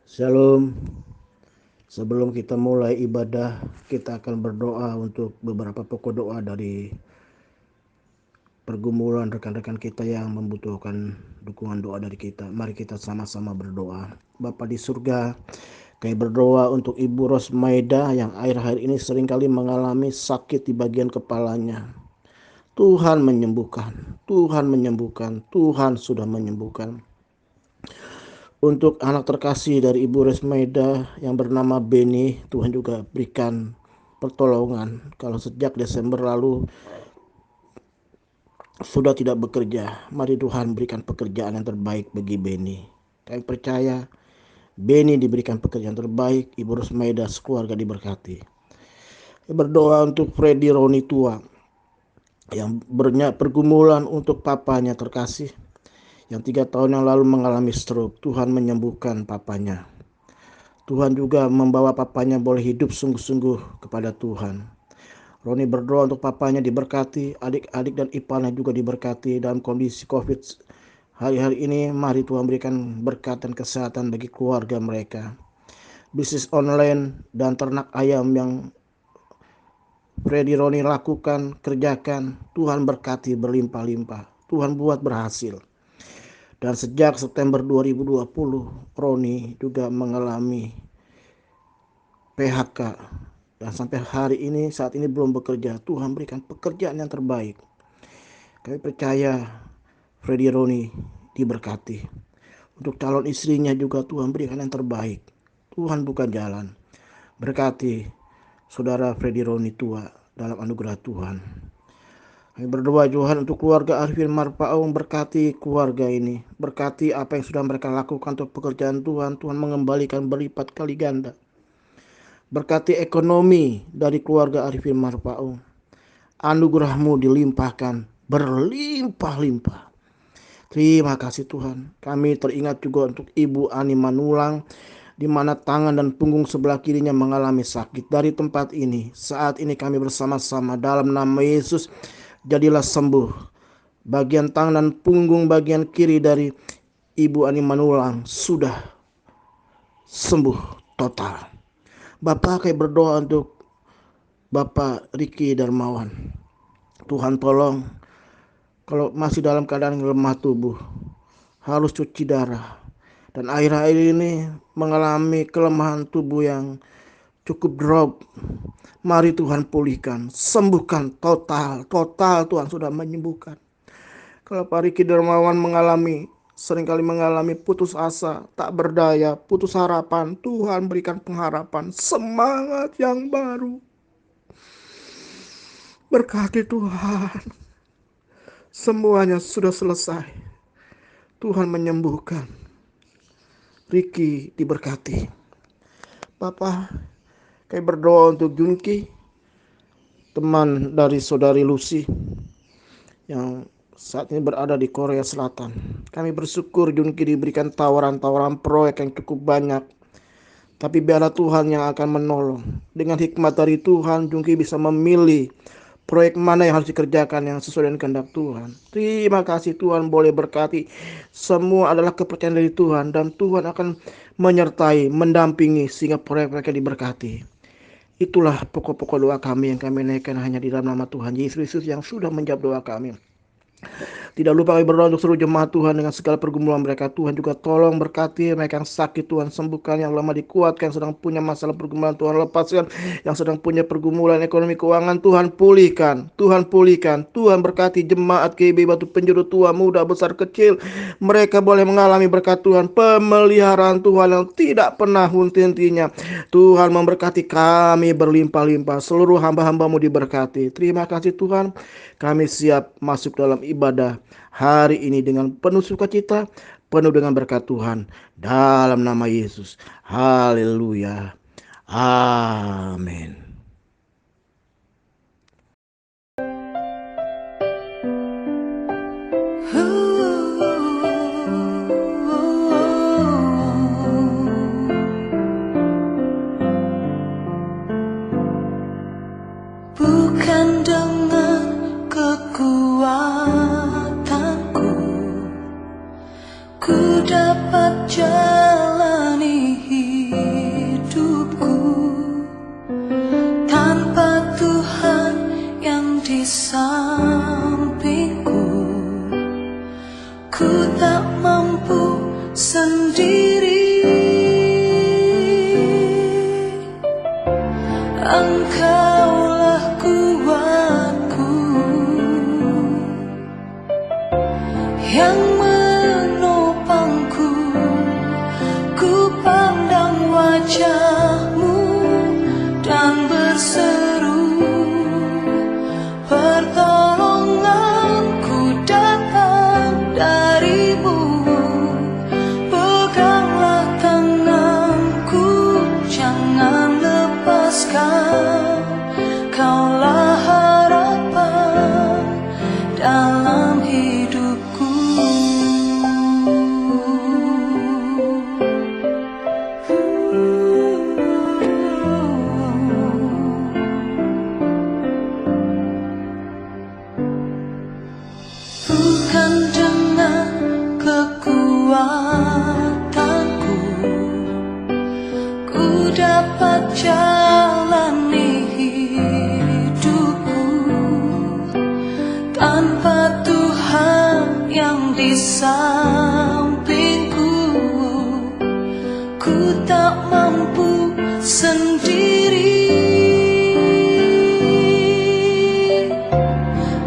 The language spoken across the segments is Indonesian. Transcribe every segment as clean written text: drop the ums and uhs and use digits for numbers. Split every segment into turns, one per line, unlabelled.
Shalom. Sebelum kita mulai ibadah, kita akan berdoa untuk beberapa pokok doa dari pergumulan rekan-rekan kita yang membutuhkan dukungan doa dari kita. Mari kita sama-sama berdoa. Bapa di surga, kami berdoa untuk Ibu Rosmaida yang akhir-akhir ini seringkali mengalami sakit di bagian kepalanya. Tuhan menyembuhkan, Tuhan menyembuhkan, Tuhan sudah menyembuhkan. Untuk anak terkasih dari Ibu Resmaida yang bernama Beni, Tuhan juga berikan pertolongan. Kalau sejak Desember lalu sudah tidak bekerja, mari Tuhan berikan pekerjaan yang terbaik bagi Beni. Kami percaya Beni diberikan pekerjaan terbaik, Ibu Resmaida sekeluarga diberkati. Berdoa untuk Freddy Roni tua yang pergumulan untuk papanya terkasih yang 3 tahun yang lalu mengalami stroke. Tuhan menyembuhkan papanya. Tuhan juga membawa papanya boleh hidup sungguh-sungguh kepada Tuhan. Roni berdoa untuk papanya diberkati, adik-adik dan iparnya juga diberkati dalam kondisi COVID hari-hari ini. Mari Tuhan berikan berkat dan kesehatan bagi keluarga mereka. Bisnis online dan ternak ayam yang Freddy Roni lakukan, kerjakan, Tuhan berkati berlimpah-limpah. Tuhan buat berhasil. Dan sejak September 2020, Roni juga mengalami PHK. Dan sampai hari ini, saat ini belum bekerja. Tuhan berikan pekerjaan yang terbaik. Kami percaya Freddy Roni diberkati. Untuk calon istrinya juga Tuhan berikan yang terbaik. Tuhan buka jalan. Berkati saudara Freddy Roni tua dalam anugerah Tuhan. Kami berdoa Tuhan untuk keluarga Arifin Marpaung, berkati keluarga ini. Berkati apa yang sudah mereka lakukan untuk pekerjaan Tuhan. Tuhan mengembalikan berlipat kali ganda. Berkati ekonomi dari keluarga Arifin Marpaung. Anugerah-Mu dilimpahkan berlimpah-limpah. Terima kasih Tuhan. Kami teringat juga untuk Ibu Ani Manulang, di mana tangan dan punggung sebelah kirinya mengalami sakit. Dari tempat ini, saat ini kami bersama-sama dalam nama Yesus, jadilah sembuh. Bagian tangan dan punggung bagian kiri dari Ibu Ani Manulang sudah sembuh total. Bapak kayak berdoa untuk Bapak Riki Darmawan. Tuhan tolong, kalau masih dalam keadaan lemah tubuh, harus cuci darah, dan akhir-akhir ini mengalami kelemahan tubuh yang cukup drop. Mari Tuhan pulihkan, sembuhkan total Tuhan sudah menyembuhkan. Kalau Pak Riki Darmawan seringkali mengalami putus asa, tak berdaya, putus harapan, Tuhan berikan pengharapan, semangat yang baru. Berkati Tuhan, semuanya sudah selesai. Tuhan menyembuhkan. Riki diberkati. Papa, kayak berdoa untuk Junki, teman dari saudari Lucy yang saat ini berada di Korea Selatan. Kami bersyukur Junki diberikan tawaran-tawaran proyek yang cukup banyak. Tapi biarlah Tuhan yang akan menolong. Dengan hikmat dari Tuhan, Junki bisa memilih proyek mana yang harus dikerjakan yang sesuai dengan kehendak Tuhan. Terima kasih Tuhan boleh berkati. Semua adalah kepercayaan dari Tuhan, dan Tuhan akan menyertai, mendampingi sehingga proyek mereka diberkati. Itulah pokok-pokok doa kami yang kami naikkan hanya di dalam nama Tuhan Yesus Kristus yang sudah menjawab doa kami. Tidak lupa kami berdoa untuk seluruh jemaat Tuhan dengan segala pergumulan mereka. Tuhan juga tolong berkati mereka yang sakit, Tuhan sembuhkan, yang lemah dikuatkan, yang sedang punya masalah pergumulan Tuhan lepaskan, yang sedang punya pergumulan ekonomi keuangan Tuhan pulihkan, Tuhan berkati jemaat GB Batu Penjuru tua, muda, besar, kecil. Mereka boleh mengalami berkat Tuhan, pemeliharaan Tuhan yang tidak pernah henti-hentinya. Tuhan memberkati kami berlimpah-limpah, seluruh hamba-hamba-Mu diberkati. Terima kasih Tuhan, kami siap masuk dalam ibadah hari ini dengan penuh sukacita, penuh dengan berkat Tuhan. Dalam nama Yesus. Haleluya. Amin.
Bukan dengan kekuatanku ku dapat jalani hidup. Engkaulah kuatku yang menopangku. Ku pandang wajah-Mu dan berseru, pertolonganku datang dari-Mu. Peganglah tanganku, jangan lepaskan. Kaulah harapan dalam hidupku. Bukan dengan kekuatanku ku dapat jalani hidupku, tanpa Tuhan yang di sampingku. Ku tak mampu sendiri.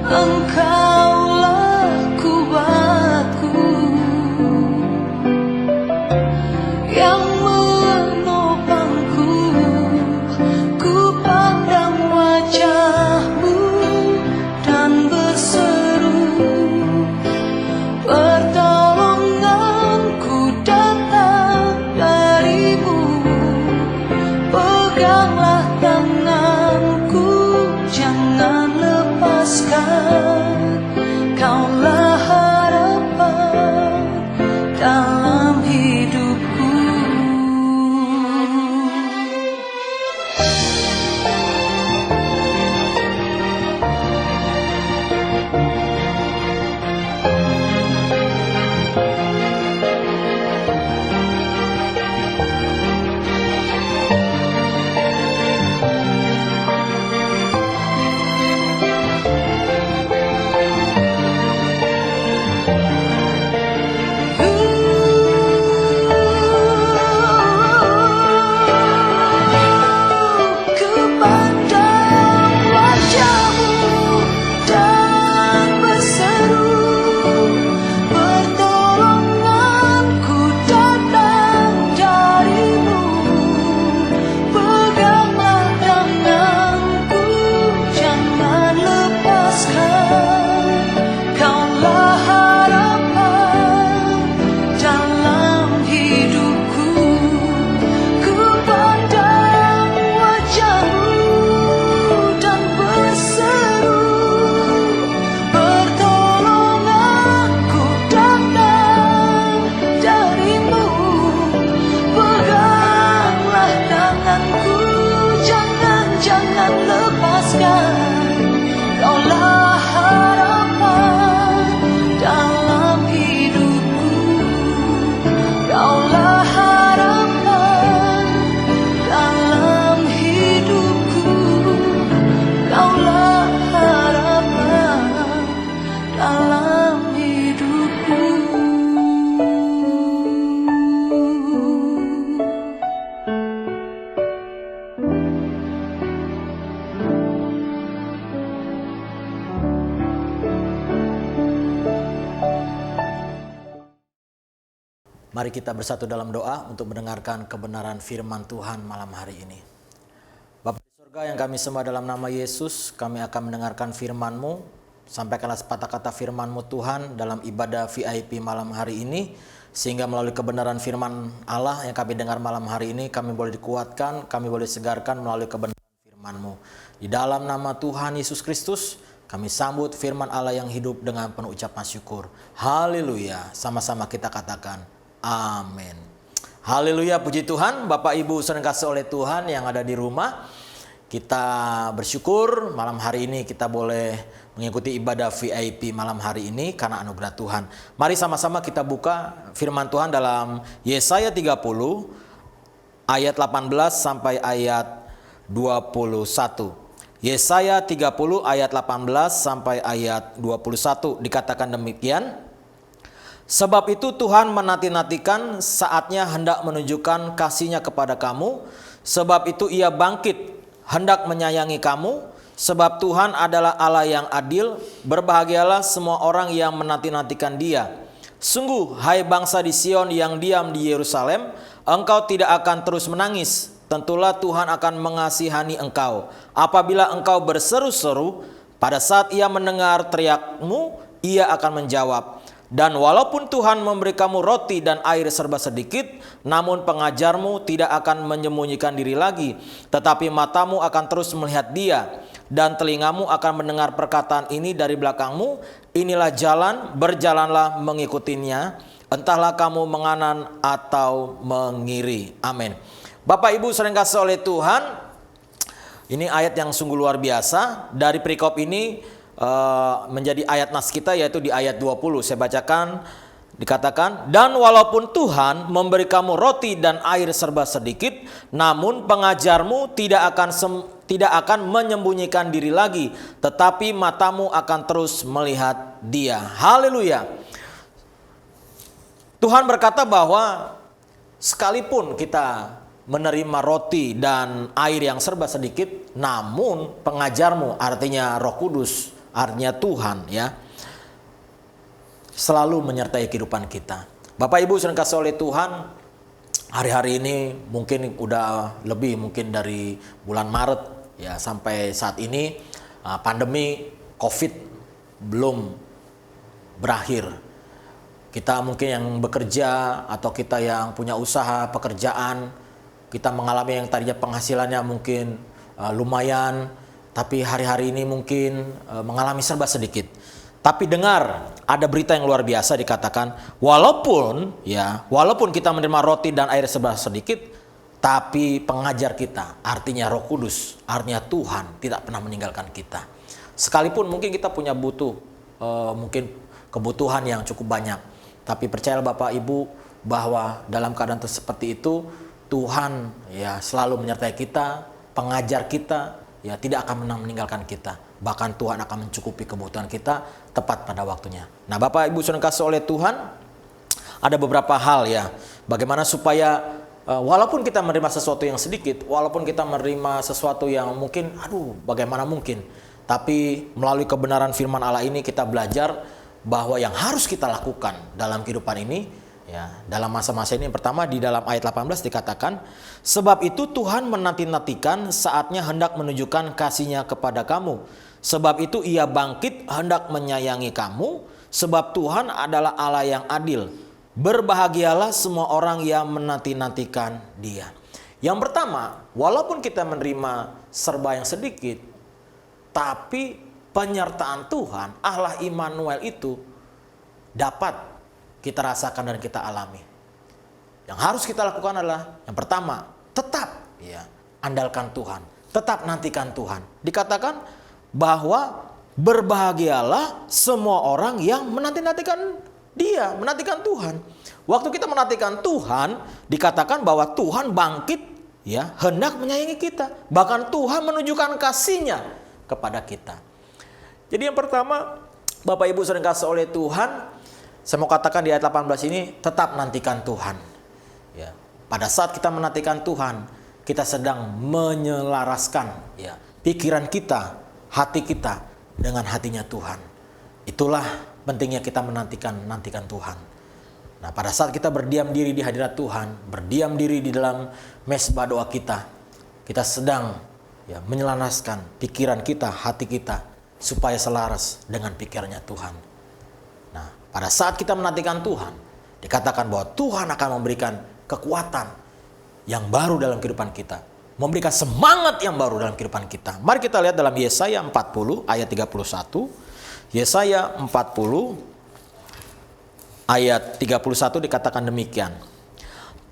Engkaulah kuatku yang menopangku. Ku pandang wajah-Mu dan berseru, pertolonganku datang dari-Mu. Peganglah tanganku, jangan lepaskan. Kaulah harapan dalam hidupku. Ku pandang wajah-Mu dan berseru, pertolonganku datang dari-Mu. Peganglah tanganku, jangan lepaskan. Kaulah harapan dalam hidupku. Ku pandang wajah-Mu dan berseru, pertolonganku datang dari-Mu. Peganglah tanganku, jangan lepaskan. Kaulah harapan dalam hidupku. Kaulah harapan dalam hidupku. Kaulah harapan dalam hidupku.
Mari kita bersatu dalam doa untuk mendengarkan kebenaran firman Tuhan malam hari ini. Bapa di surga yang kami sembah, dalam nama Yesus kami akan mendengarkan firman-Mu. Sampaikanlah sepatah kata firman-Mu Tuhan dalam ibadah VIP malam hari ini, sehingga melalui kebenaran firman Allah yang kami dengar malam hari ini, kami boleh dikuatkan, kami boleh segarkan melalui kebenaran firman-Mu. Di dalam nama Tuhan Yesus Kristus kami sambut firman Allah yang hidup dengan penuh ucapan syukur. Haleluya. Sama-sama kita katakan amin. Haleluya, puji Tuhan. Bapak Ibu saudara kasih oleh Tuhan yang ada di rumah, kita bersyukur malam hari ini kita boleh mengikuti ibadah VIP malam hari ini karena anugerah Tuhan. Mari sama-sama kita buka firman Tuhan dalam Yesaya 30 ayat 18 sampai ayat 21. Yesaya 30 ayat 18 sampai ayat 21 dikatakan demikian. Sebab itu Tuhan menanti-nantikan saatnya hendak menunjukkan kasih-Nya kepada kamu. Sebab itu Ia bangkit hendak menyayangi kamu. Sebab Tuhan adalah Allah yang adil. Berbahagialah semua orang yang menanti-nantikan Dia. Sungguh, hai bangsa di Sion yang diam di Yerusalem, engkau tidak akan terus menangis. Tentulah Tuhan akan mengasihani engkau. Apabila engkau berseru-seru, pada saat Ia mendengar teriakmu, Ia akan menjawab. Dan walaupun Tuhan memberi kamu roti dan air serba sedikit, namun pengajarmu tidak akan menyembunyikan diri lagi, tetapi matamu akan terus melihat Dia, dan telingamu akan mendengar perkataan ini dari belakangmu. Inilah jalan, berjalanlah mengikutinya, entahlah kamu menganan atau mengiri. Amin. Bapak Ibu sering kasih oleh Tuhan, ini ayat yang sungguh luar biasa. Dari perikop ini menjadi ayat nas kita, yaitu di ayat 20. Saya bacakan, dikatakan, dan walaupun Tuhan memberi kamu roti dan air serba sedikit, namun pengajarmu tidak akan menyembunyikan diri lagi, tetapi matamu akan terus melihat Dia. Haleluya. Tuhan berkata bahwa sekalipun kita menerima roti dan air yang serba sedikit, namun pengajarmu, artinya Roh Kudus, artinya Tuhan, ya, selalu menyertai kehidupan kita. Bapak Ibu yang dikasihi oleh Tuhan, hari-hari ini mungkin udah lebih mungkin dari bulan Maret ya sampai saat ini pandemi COVID belum berakhir. Kita mungkin yang bekerja atau kita yang punya usaha pekerjaan, kita mengalami yang tadinya penghasilannya mungkin lumayan, tapi hari-hari ini mungkin mengalami serba sedikit. Tapi dengar, ada berita yang luar biasa, dikatakan walaupun kita menerima roti dan air serba sedikit, tapi pengajar kita, artinya Roh Kudus, artinya Tuhan, tidak pernah meninggalkan kita. Sekalipun mungkin kita punya mungkin kebutuhan yang cukup banyak, tapi percayalah Bapak Ibu bahwa dalam keadaan seperti itu Tuhan ya selalu menyertai kita, pengajar kita ya tidak akan pernah meninggalkan kita. Bahkan Tuhan akan mencukupi kebutuhan kita tepat pada waktunya. Nah, Bapak Ibu saudara kasih oleh Tuhan, ada beberapa hal ya, bagaimana supaya walaupun kita menerima sesuatu yang sedikit, walaupun kita menerima sesuatu yang mungkin bagaimana mungkin, tapi melalui kebenaran firman Allah ini kita belajar bahwa yang harus kita lakukan dalam kehidupan ini ya, dalam masa-masa ini, yang pertama di dalam ayat 18 dikatakan, sebab itu Tuhan menanti-nantikan saatnya hendak menunjukkan kasih-Nya kepada kamu. Sebab itu Ia bangkit hendak menyayangi kamu. Sebab Tuhan adalah Allah yang adil. Berbahagialah semua orang yang menanti-nantikan Dia. Yang pertama, walaupun kita menerima serba yang sedikit, tapi penyertaan Tuhan, Allah Immanuel itu dapat kita rasakan dan kita alami. Yang harus kita lakukan adalah yang pertama, tetap andalkan Tuhan, tetap nantikan Tuhan. Dikatakan bahwa berbahagialah semua orang yang menanti-nantikan Dia, menantikan Tuhan. Waktu kita menantikan Tuhan, dikatakan bahwa Tuhan bangkit hendak menyayangi kita. Bahkan Tuhan menunjukkan kasih-Nya kepada kita. Jadi yang pertama, Bapak Ibu sering kasih oleh Tuhan, saya mau katakan di ayat 18 ini, tetap nantikan Tuhan. Ya, pada saat kita menantikan Tuhan, kita sedang menyelaraskan pikiran kita, hati kita dengan hatinya Tuhan. Itulah pentingnya kita menantikan Tuhan. Nah, pada saat kita berdiam diri di hadirat Tuhan, berdiam diri di dalam mesbah doa kita sedang menyelaraskan pikiran kita, hati kita, supaya selaras dengan pikirannya Tuhan. Pada saat kita menantikan Tuhan, dikatakan bahwa Tuhan akan memberikan kekuatan yang baru dalam kehidupan kita. Memberikan semangat yang baru dalam kehidupan kita. Mari kita lihat dalam Yesaya 40 ayat 31. Yesaya 40 ayat 31 dikatakan demikian.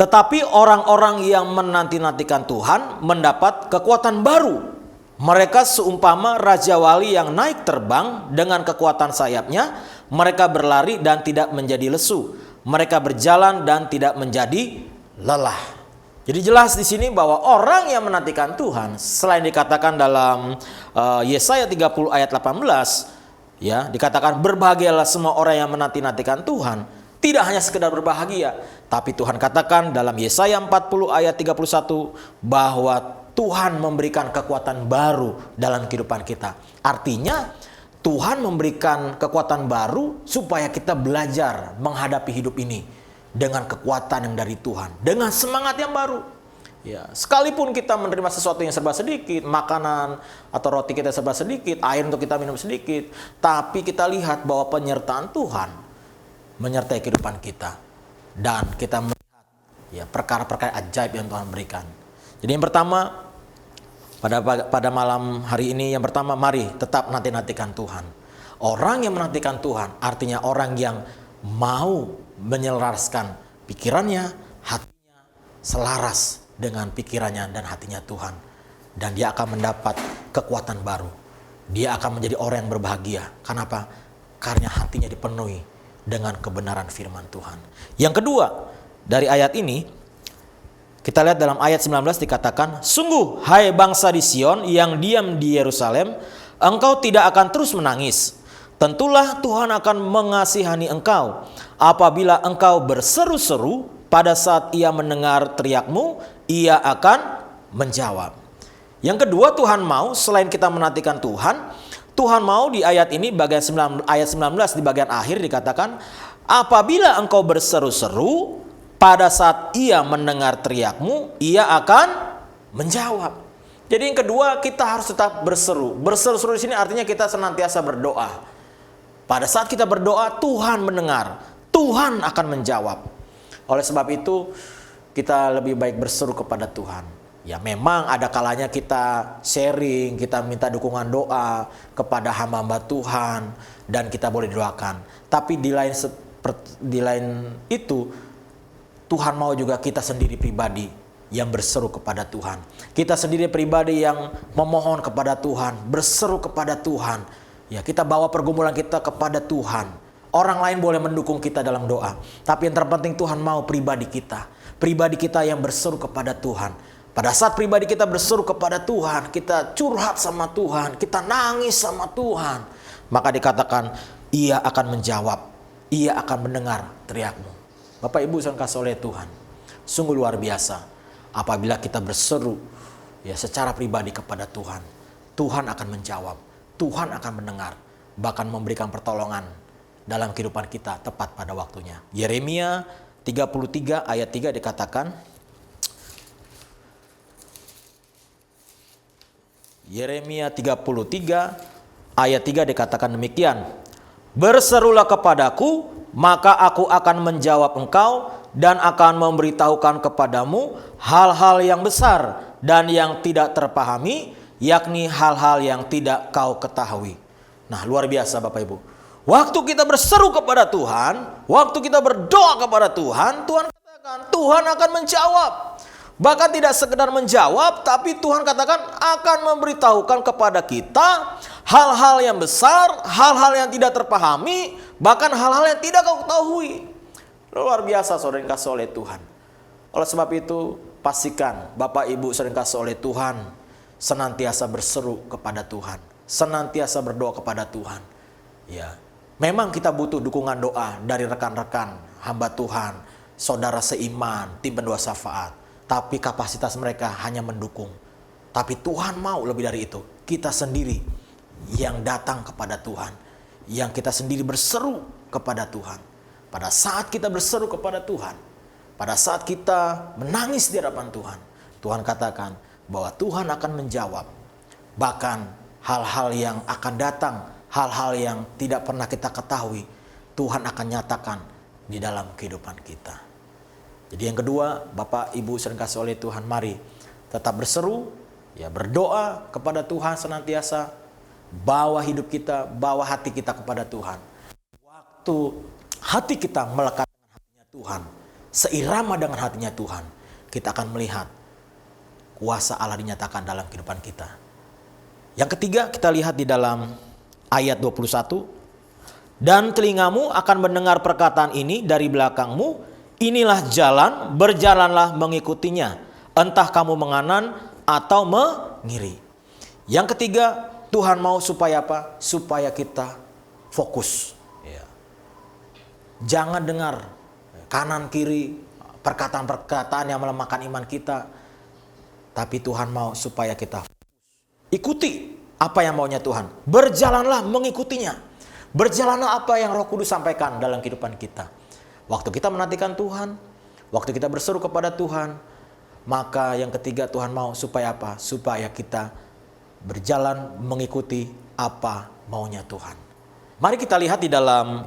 Tetapi orang-orang yang menanti-nantikan Tuhan mendapat kekuatan baru. Mereka seumpama Raja Wali yang naik terbang dengan kekuatan sayapnya. Mereka berlari dan tidak menjadi lesu. Mereka berjalan dan tidak menjadi lelah. Jadi jelas di sini bahwa orang yang menantikan Tuhan, selain dikatakan dalam Yesaya 30 ayat 18, dikatakan berbahagialah semua orang yang menanti-nantikan Tuhan. Tidak hanya sekedar berbahagia, tapi Tuhan katakan dalam Yesaya 40 ayat 31 bahwa Tuhan memberikan kekuatan baru dalam kehidupan kita. Artinya Tuhan memberikan kekuatan baru supaya kita belajar menghadapi hidup ini dengan kekuatan yang dari Tuhan, dengan semangat yang baru. Ya, sekalipun kita menerima sesuatu yang serba sedikit, makanan atau roti kita serba sedikit, air untuk kita minum sedikit, tapi kita lihat bahwa penyertaan Tuhan menyertai kehidupan kita dan kita melihat ya perkara-perkara ajaib yang Tuhan berikan. Jadi yang pertama pada malam hari ini, yang pertama, mari tetap nanti-nantikan Tuhan. Orang yang menantikan Tuhan artinya orang yang mau menyelaraskan pikirannya, hatinya selaras dengan pikirannya dan hatinya Tuhan. Dan dia akan mendapat kekuatan baru. Dia akan menjadi orang yang berbahagia. Kenapa? Karena hatinya dipenuhi dengan kebenaran firman Tuhan. Yang kedua, dari ayat ini kita lihat dalam ayat 19 dikatakan, sungguh hai bangsa di Sion yang diam di Yerusalem, engkau tidak akan terus menangis. Tentulah Tuhan akan mengasihani engkau apabila engkau berseru-seru. Pada saat ia mendengar teriakmu, ia akan menjawab. Yang kedua, Tuhan mau selain kita menantikan Tuhan, Tuhan mau di ayat ini ayat 19 di bagian akhir dikatakan, apabila engkau berseru-seru, pada saat ia mendengar teriakmu, ia akan menjawab. Jadi yang kedua, kita harus tetap berseru. Berseru-seru di sini artinya kita senantiasa berdoa. Pada saat kita berdoa, Tuhan mendengar, Tuhan akan menjawab. Oleh sebab itu, kita lebih baik berseru kepada Tuhan. Ya memang ada kalanya kita sharing, kita minta dukungan doa kepada hamba-hamba Tuhan, dan kita boleh doakan. Tapi di lain itu, Tuhan mau juga kita sendiri pribadi yang berseru kepada Tuhan. Kita sendiri pribadi yang memohon kepada Tuhan, berseru kepada Tuhan. Ya, kita bawa pergumulan kita kepada Tuhan. Orang lain boleh mendukung kita dalam doa, tapi yang terpenting Tuhan mau pribadi kita yang berseru kepada Tuhan. Pada saat pribadi kita berseru kepada Tuhan, kita curhat sama Tuhan, kita nangis sama Tuhan, maka dikatakan ia akan menjawab, ia akan mendengar teriakmu. Bapak Ibu yang kasih oleh Tuhan, sungguh luar biasa apabila kita berseru ya secara pribadi kepada Tuhan. Tuhan akan menjawab, Tuhan akan mendengar, bahkan memberikan pertolongan dalam kehidupan kita tepat pada waktunya. Yeremia 33 ayat 3 dikatakan, Yeremia 33 ayat 3 dikatakan demikian, berserulah kepadaku, maka aku akan menjawab engkau dan akan memberitahukan kepadamu hal-hal yang besar dan yang tidak terpahami, yakni hal-hal yang tidak kau ketahui. Nah, luar biasa Bapak Ibu. Waktu kita berseru kepada Tuhan, waktu kita berdoa kepada Tuhan, Tuhan katakan Tuhan akan menjawab. Bahkan tidak sekedar menjawab, tapi Tuhan katakan akan memberitahukan kepada kita hal-hal yang besar, hal-hal yang tidak terpahami, bahkan hal-hal yang tidak kau ketahui. Luar biasa saudara yang kasih oleh Tuhan. Oleh sebab itu, pastikan Bapak Ibu saudara yang kasih oleh Tuhan senantiasa berseru kepada Tuhan, senantiasa berdoa kepada Tuhan. Ya. Memang kita butuh dukungan doa dari rekan-rekan hamba Tuhan, saudara seiman, tim pendua syafaat. Tapi kapasitas mereka hanya mendukung. Tapi Tuhan mau lebih dari itu. Kita sendiri yang datang kepada Tuhan, yang kita sendiri berseru kepada Tuhan. Pada saat kita berseru kepada Tuhan, pada saat kita menangis di hadapan Tuhan, Tuhan katakan bahwa Tuhan akan menjawab. Bahkan hal-hal yang akan datang, hal-hal yang tidak pernah kita ketahui, Tuhan akan nyatakan di dalam kehidupan kita. Jadi yang kedua, Bapak Ibu sering kasih oleh Tuhan, mari tetap berseru, ya berdoa kepada Tuhan senantiasa, bawa hidup kita, bawa hati kita kepada Tuhan. Waktu hati kita melekat dengan hatinya Tuhan, seirama dengan hatinya Tuhan, kita akan melihat kuasa Allah dinyatakan dalam kehidupan kita. Yang ketiga, kita lihat di dalam ayat 21. Dan telingamu akan mendengar perkataan ini dari belakangmu. Inilah jalan, berjalanlah mengikutinya. Entah kamu menganan atau mengiri. Yang ketiga, Tuhan mau supaya apa? Supaya kita fokus. Ya. Jangan dengar kanan kiri, perkataan-perkataan yang melemahkan iman kita. Tapi Tuhan mau supaya kita ikuti apa yang maunya Tuhan. Berjalanlah mengikutinya. Berjalanlah apa yang Roh Kudus sampaikan dalam kehidupan kita. Waktu kita menantikan Tuhan, waktu kita berseru kepada Tuhan, maka yang ketiga Tuhan mau supaya apa? Supaya kita berjalan mengikuti apa maunya Tuhan. Mari kita lihat di dalam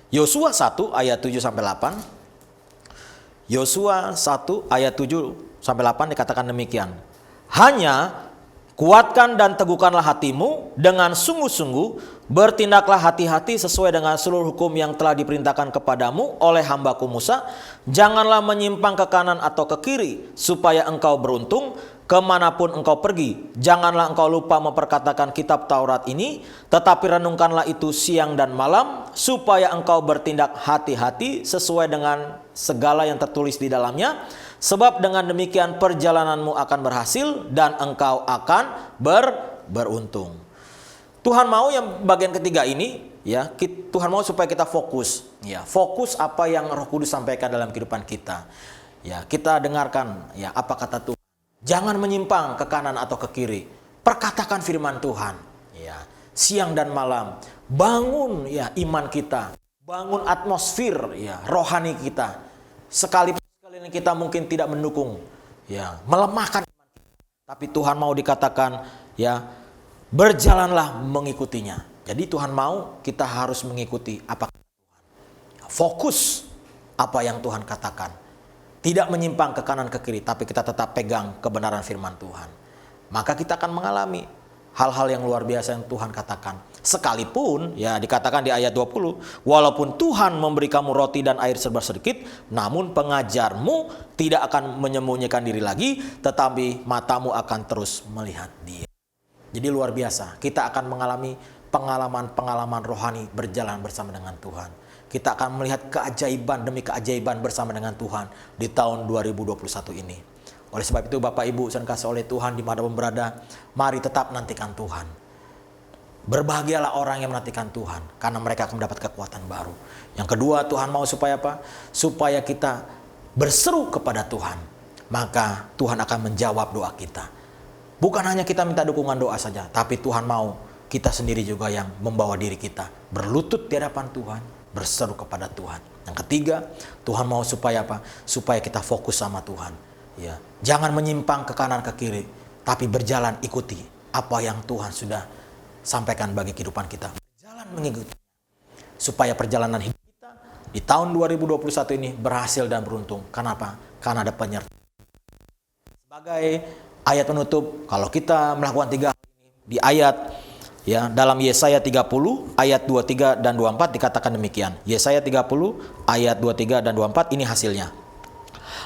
Yosua 1 ayat 7 sampai 8. Yosua 1 ayat 7 sampai 8 dikatakan demikian. Hanya kuatkan dan teguhkanlah hatimu dengan sungguh-sungguh, bertindaklah hati-hati sesuai dengan seluruh hukum yang telah diperintahkan kepadamu oleh hambaku Musa. Janganlah menyimpang ke kanan atau ke kiri, supaya engkau beruntung kemanapun engkau pergi. Janganlah engkau lupa memperkatakan kitab Taurat ini, tetapi renungkanlah itu siang dan malam, supaya engkau bertindak hati-hati sesuai dengan segala yang tertulis di dalamnya. Sebab dengan demikian perjalananmu akan berhasil dan engkau akan beruntung. Tuhan mau yang bagian ketiga ini, ya, Tuhan mau supaya kita fokus, ya, fokus apa yang Roh Kudus sampaikan dalam kehidupan kita. Ya, kita dengarkan, ya, apa kata Tuhan. Jangan menyimpang ke kanan atau ke kiri. Perkatakan firman Tuhan, ya, siang dan malam. Bangun, ya, iman kita, bangun atmosfer, ya, rohani kita. Sekalipun kita mungkin tidak mendukung, ya, melemahkan iman kita, tapi Tuhan mau dikatakan, ya, berjalanlah mengikutinya. Jadi Tuhan mau kita harus mengikuti apa kata Tuhan. Fokus apa yang Tuhan katakan. Tidak menyimpang ke kanan ke kiri, tapi kita tetap pegang kebenaran firman Tuhan. Maka kita akan mengalami hal-hal yang luar biasa yang Tuhan katakan. Sekalipun, ya, dikatakan di ayat 20, walaupun Tuhan memberi kamu roti dan air serba sedikit, namun pengajarmu tidak akan menyembunyikan diri lagi, tetapi matamu akan terus melihat Dia. Jadi luar biasa, kita akan mengalami pengalaman-pengalaman rohani berjalan bersama dengan Tuhan. Kita akan melihat keajaiban demi keajaiban bersama dengan Tuhan di tahun 2021 ini. Oleh sebab itu Bapak Ibu yang dikasihi oleh Tuhan dimanapun berada, mari tetap nantikan Tuhan. Berbahagialah orang yang menantikan Tuhan, karena mereka akan mendapat kekuatan baru. Yang kedua, Tuhan mau supaya apa? Supaya kita berseru kepada Tuhan. Maka Tuhan akan menjawab doa kita. Bukan hanya kita minta dukungan doa saja, tapi Tuhan mau kita sendiri juga yang membawa diri kita berlutut di hadapan Tuhan, berseru kepada Tuhan. Yang ketiga, Tuhan mau supaya apa? Supaya kita fokus sama Tuhan. Ya, jangan menyimpang ke kanan ke kiri, tapi berjalan ikuti apa yang Tuhan sudah sampaikan bagi kehidupan kita. Berjalan mengikuti, supaya perjalanan hidup kita di tahun 2021 ini berhasil dan beruntung. Kenapa? Karena ada penyertaan. Sebagai ayat penutup, kalau kita melakukan 3 hal ini di ayat, ya, dalam Yesaya 30 ayat 23 dan 24 dikatakan demikian. Yesaya 30 ayat 23 dan 24 ini hasilnya.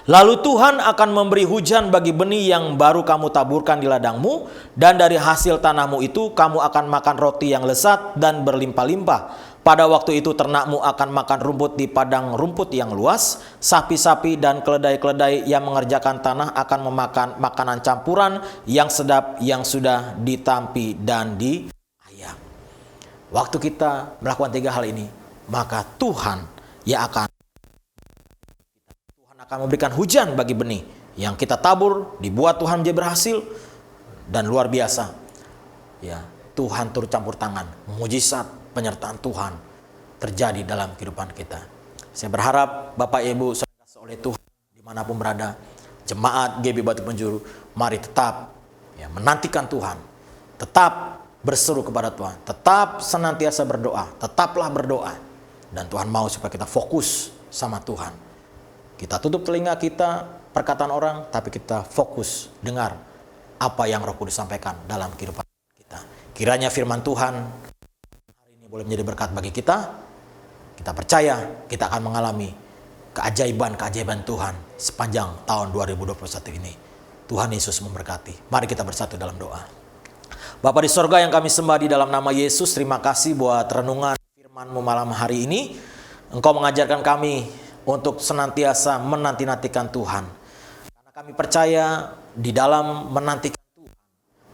Lalu Tuhan akan memberi hujan bagi benih yang baru kamu taburkan di ladangmu, dan dari hasil tanahmu itu kamu akan makan roti yang lezat dan berlimpah-limpah. Pada waktu itu ternakmu akan makan rumput di padang rumput yang luas, sapi-sapi dan keledai-keledai yang mengerjakan tanah akan memakan makanan campuran yang sedap yang sudah ditampi dan diayam. Waktu kita melakukan 3 hal ini, maka Tuhan akan memberikan hujan bagi benih yang kita tabur, dibuat Tuhan menjadi berhasil, dan luar biasa, ya, Tuhan turut campur tangan, mujizat penyertaan Tuhan terjadi dalam kehidupan kita. Saya berharap Bapak Ibu dikasihi oleh Tuhan dimanapun berada, jemaat GB Batu Penjuru, mari tetap, ya, menantikan Tuhan, tetap berseru kepada Tuhan, tetap senantiasa berdoa, tetaplah berdoa, dan Tuhan mau supaya kita fokus sama Tuhan. Kita tutup telinga kita perkataan orang, tapi kita fokus dengar apa yang Roh Kudus sampaikan dalam kehidupan kita. Kiranya firman Tuhan hari ini boleh menjadi berkat bagi kita. Kita percaya kita akan mengalami keajaiban-keajaiban Tuhan sepanjang tahun 2021 ini. Tuhan Yesus memberkati. Mari kita bersatu dalam doa. Bapa di sorga yang kami sembah di dalam nama Yesus, terima kasih buat renungan firman-Mu malam hari ini. Engkau mengajarkan kami untuk senantiasa menanti-nantikan Tuhan. Karena kami percaya di dalam menantikan Tuhan,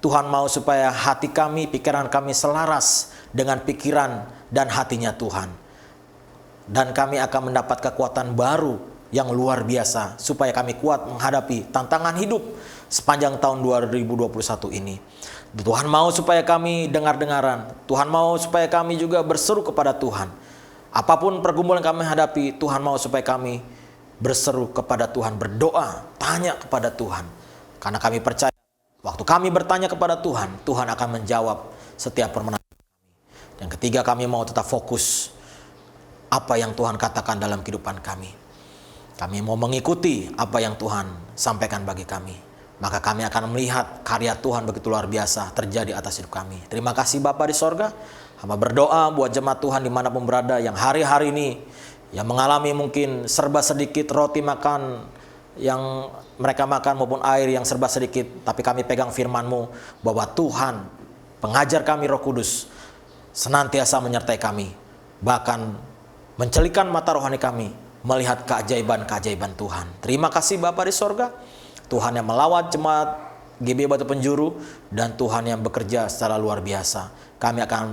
Tuhan mau supaya hati kami, pikiran kami selaras dengan pikiran dan hatinya Tuhan. dan kami akan mendapat kekuatan baru yang luar biasa supaya kami kuat menghadapi tantangan hidup sepanjang tahun 2021 ini. Tuhan mau supaya kami dengar-dengaran, Tuhan mau supaya kami juga berseru kepada Tuhan. Apapun pergumulan kami hadapi, Tuhan mau supaya kami berseru kepada Tuhan, berdoa, tanya kepada Tuhan. Karena kami percaya, waktu kami bertanya kepada Tuhan, Tuhan akan menjawab setiap permohonan kami. Dan ketiga, kami mau tetap fokus apa yang Tuhan katakan dalam kehidupan kami. Kami mau mengikuti apa yang Tuhan sampaikan bagi kami. Maka kami akan melihat karya Tuhan begitu luar biasa terjadi atas hidup kami. Terima kasih Bapa di sorga. Hamba berdoa buat jemaat Tuhan dimanapun berada yang hari-hari ini yang mengalami mungkin serba sedikit roti makan yang mereka makan maupun air yang serba sedikit. Tapi kami pegang firman-Mu bahwa Tuhan pengajar kami Roh Kudus senantiasa menyertai kami. Bahkan mencelikan mata rohani kami melihat keajaiban-keajaiban Tuhan. Terima kasih Bapa di sorga. Tuhan yang melawat jemaat GB Batu Penjuru dan Tuhan yang bekerja secara luar biasa. Kami akan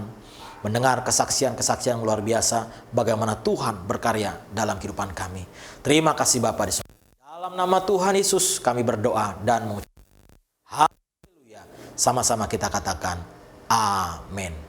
mendengar kesaksian-kesaksian luar biasa bagaimana Tuhan berkarya dalam kehidupan kami. Terima kasih Bapa di sorga. Dalam nama Tuhan Yesus kami berdoa dan mengucapkan haleluya. Sama-sama kita katakan amin.